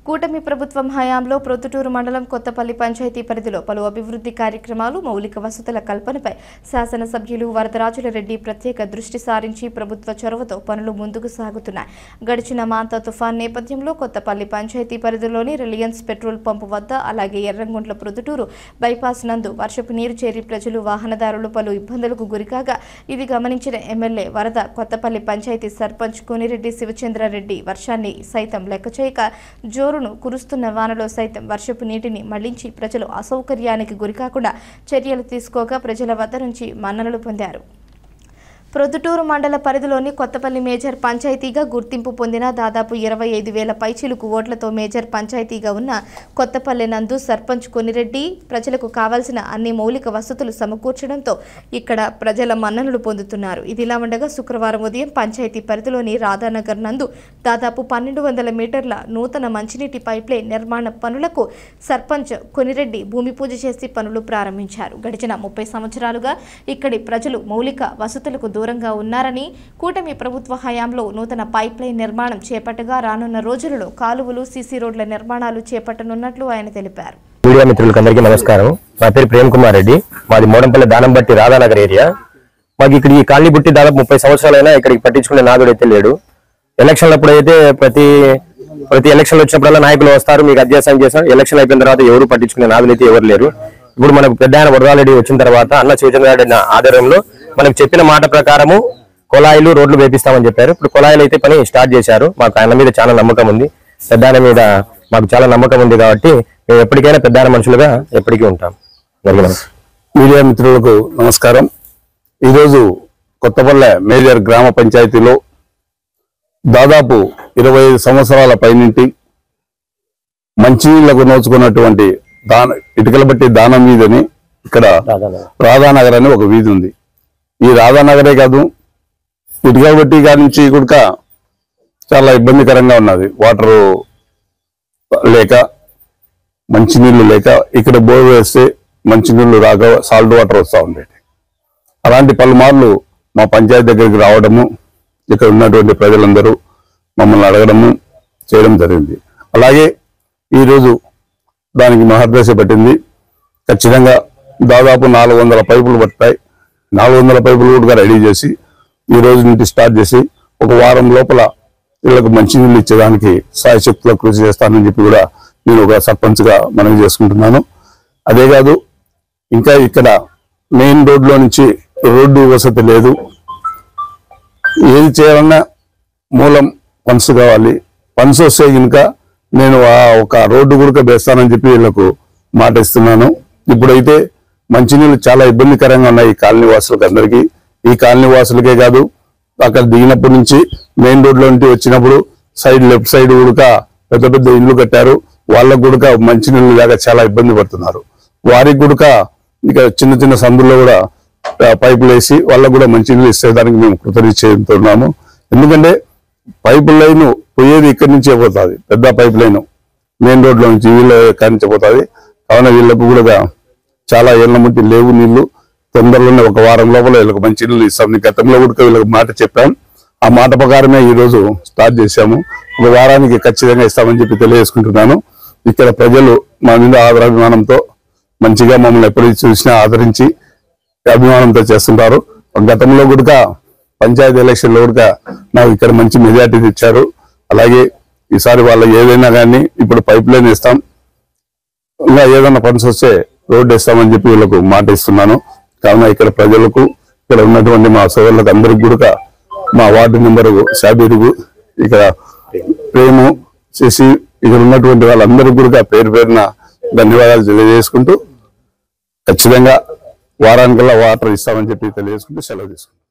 కూటమి ప్రభుత్వం హయాంలో ప్రొద్దుటూరు మండలం కొత్తపల్లి పంచాయతీ పరిధిలో పలు అభివృద్ధి కార్యక్రమాలు మౌలిక వసతుల కల్పనపై శాసనసభ్యులు వరదరాజుల రెడ్డి ప్రత్యేక దృష్టి సారించి ప్రభుత్వ చొరవతో పనులు ముందుకు సాగుతున్నాయి. గడిచిన మాంతా తుఫాన్ నేపథ్యంలో కొత్తపల్లి పంచాయతీ పరిధిలోని రిలయన్స్ పెట్రోల్ పంపు వద్ద అలాగే ఎర్రంగుంట్ల ప్రొద్దుటూరు బైపాస్ నందు వర్షపు నీరు చేరి ప్రజలు వాహనదారులు పలు ఇబ్బందులకు గురికాగా ఇది గమనించిన ఎమ్మెల్యే వరద కొత్తపల్లి పంచాయతీ సర్పంచ్ కోనిరెడ్డి శివచంద్రారెడ్డి వర్షాన్ని సైతం లెక్కచేయక జోరును కురుస్తున్న వానలో సైతం వర్షపు నీటిని మళ్లించి ప్రజలు అసౌకర్యానికి గురికాకుండా చర్యలు తీసుకోగా ప్రజల వద్ద నుంచి మన్ననలు పొందారు. ప్రొద్దుటూరు మండల పరిధిలోని కొత్తపల్లి మేజర్ పంచాయతీగా గుర్తింపు పొందిన దాదాపు 25,000 పైచిలుకు ఓట్లతో మేజర్ పంచాయతీగా ఉన్న కొత్తపల్లి నందు సర్పంచ్ కొనిరెడ్డి ప్రజలకు కావాల్సిన అన్ని మౌలిక వసతులు సమకూర్చడంతో ఇక్కడ ప్రజల మన్ననలు పొందుతున్నారు. ఇదిలా ఉండగా శుక్రవారం ఉదయం పంచాయతీ పరిధిలోని రాధానగర్ నందు దాదాపు 1200 మీటర్ల నూతన మంచినీటి పైప్లైన్ నిర్మాణ పనులకు సర్పంచ్ కొనిరెడ్డి భూమి పూజ చేసి పనులు ప్రారంభించారు. గడిచిన 30 సంవత్సరాలుగా ఇక్కడి ప్రజలు మౌలిక వసతులకు దూరంగా ఉన్నారని, కూటమి ప్రభుత్వ హయాంలో నూతన పైప్లైన్ నిర్మాణం చేపట్టగా రానున్న రోజులలో కాలువలు, సీసీ రోడ్ల నిర్మాణాలు చేపట్టనున్నట్లు ఆయన తెలిపారు. మీడియా మిత్రులకు నమస్కారం. నా పేరు ప్రేమ్ కుమార్ రెడ్డి. మాది మోడంపల్లి దానంబట్టి రాధానగర్ ఏరియా. మాకు ఇక్కడ ఈ కాలనీ పుట్టి దాదాపు 30 సంవత్సరాలైనా ఇక్కడికి పట్టించుకునే నాదుడు అయితే లేడు. ఎలక్షన్లప్పుడు అయితే ప్రతి ఎలక్షన్ వచ్చినప్పుడల్లా నాయకులు వస్తారు, మీకు అధ్యాసం చేస్తారు. ఎలక్షన్ అయిపోయిన తర్వాత ఎవరు పట్టించుకునే నాదులు అయితే ఎవరు లేరు. ఇప్పుడు మనకు పెద్ద ఆయన వరదారెడ్డి వచ్చిన తర్వాత అన్న శివచంద్రారెడ్డి ఆధ్వర్యంలో మనకు చెప్పిన మాట ప్రకారము కొలాయిలు, రోడ్లు వేపిస్తామని చెప్పారు. ఇప్పుడు కొలాయిలు అయితే పని స్టార్ట్ చేశారు. మాకు ఆయన మీద చాలా నమ్మకం ఉంది, పెద్ద ఆయన మీద మాకు చాలా నమ్మకం ఉంది కాబట్టి మేము ఎప్పటికైనా పెద్ద ఆయన మనుషులుగా ఎప్పటికీ ఉంటాం. మీడియా మిత్రులకు నమస్కారం. ఈరోజు కొత్తపల్లె మేజర్ గ్రామ పంచాయతీలో దాదాపు 25 సంవత్సరాల పైనుంటి మంచినీళ్లకు నోచుకున్నటువంటి ఇటుకల బట్టి దానం మీదని ఇక్కడ రాధానగర్ అని ఒక వీధి ఉంది. ఈ రాధానగరే కాదు, ఇటుకల బట్టి గారి నుంచి కూడా చాలా ఇబ్బందికరంగా ఉన్నది. వాటరు లేక, మంచినీళ్లు లేక, ఇక్కడ బోర్ వేస్తే మంచినీళ్లు రాక సాల్ట్ వాటర్ వస్తూ ఉండేది. అలాంటి పలుమార్లు మా పంచాయతీ దగ్గరికి రావడము, ఇక్కడ ఉన్నటువంటి ప్రజలందరూ మమ్మల్ని అడగడము చేయడం జరిగింది. అలాగే ఈరోజు దానికి మహర్దశ పట్టింది. ఖచ్చితంగా దాదాపు 400 పైపులు పడతాయి. 400 పైపులు కూడా రెడీ చేసి ఈ రోజు నుంచి స్టార్ట్ చేసి ఒక వారం లోపల వీళ్ళకు మంచినీళ్ళు ఇచ్చేదానికి సాయశక్తులకు కృషి చేస్తానని చెప్పి కూడా నేను ఒక సర్పంచ్గా మనవి చేసుకుంటున్నాను. అదే కాదు, ఇంకా ఇక్కడ మెయిన్ రోడ్లో నుంచి రోడ్డు వసతి లేదు. ఏది చేయాలన్నా మూలం ఫండ్స్ కావాలి. ఫండ్స్ వస్తే ఇంకా నేను ఒక రోడ్డు కూడా వేస్తానని చెప్పి వీళ్ళకు మాట ఇస్తున్నాను. ఇప్పుడైతే మంచినీళ్ళు చాలా ఇబ్బందికరంగా ఉన్నాయి ఈ కాలనీ వాసులకు అందరికీ. ఈ కాలనీ వాసులకే కాదు, అక్కడ దిగినప్పటి నుంచి మెయిన్ రోడ్లో నుండి వచ్చినప్పుడు లెఫ్ట్ సైడ్ కూడా పెద్ద పెద్ద ఇళ్ళు కట్టారు. వాళ్ళకు కూడా మంచినీళ్ళు లేక చాలా ఇబ్బంది పడుతున్నారు. వారికి కూడా ఇక చిన్న చిన్న సందుల్లో కూడా పైపులు వేసి వాళ్ళకు కూడా మంచినీళ్ళు ఇచ్చేదానికి మేము కృతజ్ఞతున్నాము. ఎందుకంటే పైపు లైన్ పోయేది ఇక్కడి నుంచే పోతుంది, పెద్ద పైప్ లైన్ మెయిన్ రోడ్లో నుంచి వీళ్ళ ఎక్కడి నుంచి పోతుంది. కావున వీళ్ళకు కూడా చాలా ఏళ్ల ముందు లేవు నీళ్లు. తొందరలోనే ఒక వారం లోపల వీళ్ళకి మంచి నీళ్ళు ఇస్తాం. గతంలో కూడా వీళ్ళకి మాట చెప్పాం. ఆ మాట ప్రకారమే ఈ రోజు స్టార్ట్ చేశాము. ఒక వారానికి ఖచ్చితంగా ఇస్తామని చెప్పి తెలియజేసుకుంటున్నాను. ఇక్కడ ప్రజలు మా మీద ఆదరాభిమానంతో మంచిగా మమ్మల్ని ఎప్పుడు చూసినా ఆదరించి అభిమానంతో చేస్తుంటారు. గతంలో కూడా పంచాయతీ ఎలక్షన్లో కూడా నాకు ఇక్కడ మంచి మెజార్టీ ఇచ్చారు. అలాగే ఈసారి వాళ్ళ ఏదైనా కానీ ఇప్పుడు పైప్ లైన్ ఇస్తాం, ఇంకా ఏదైనా ఫండ్స్ వస్తే రోడ్డు వేస్తామని చెప్పి వీళ్ళకు మాట ఇస్తున్నాను. కావున ఇక్కడ ప్రజలకు, ఇక్కడ ఉన్నటువంటి మా సోదరులకు అందరికి కూడా మా వార్డు నెంబరు శాబీరుగు, ఇక్కడ ప్రేము చేసి ఇక్కడ ఉన్నటువంటి వాళ్ళందరికీ కూడా పేరు పేరున ధన్యవాదాలు తెలియజేసుకుంటూ ఖచ్చితంగా వారానికల్లా వాటర్ ఇస్తామని చెప్పి తెలియజేసుకుంటూ సెలవు తీసుకుంటాం.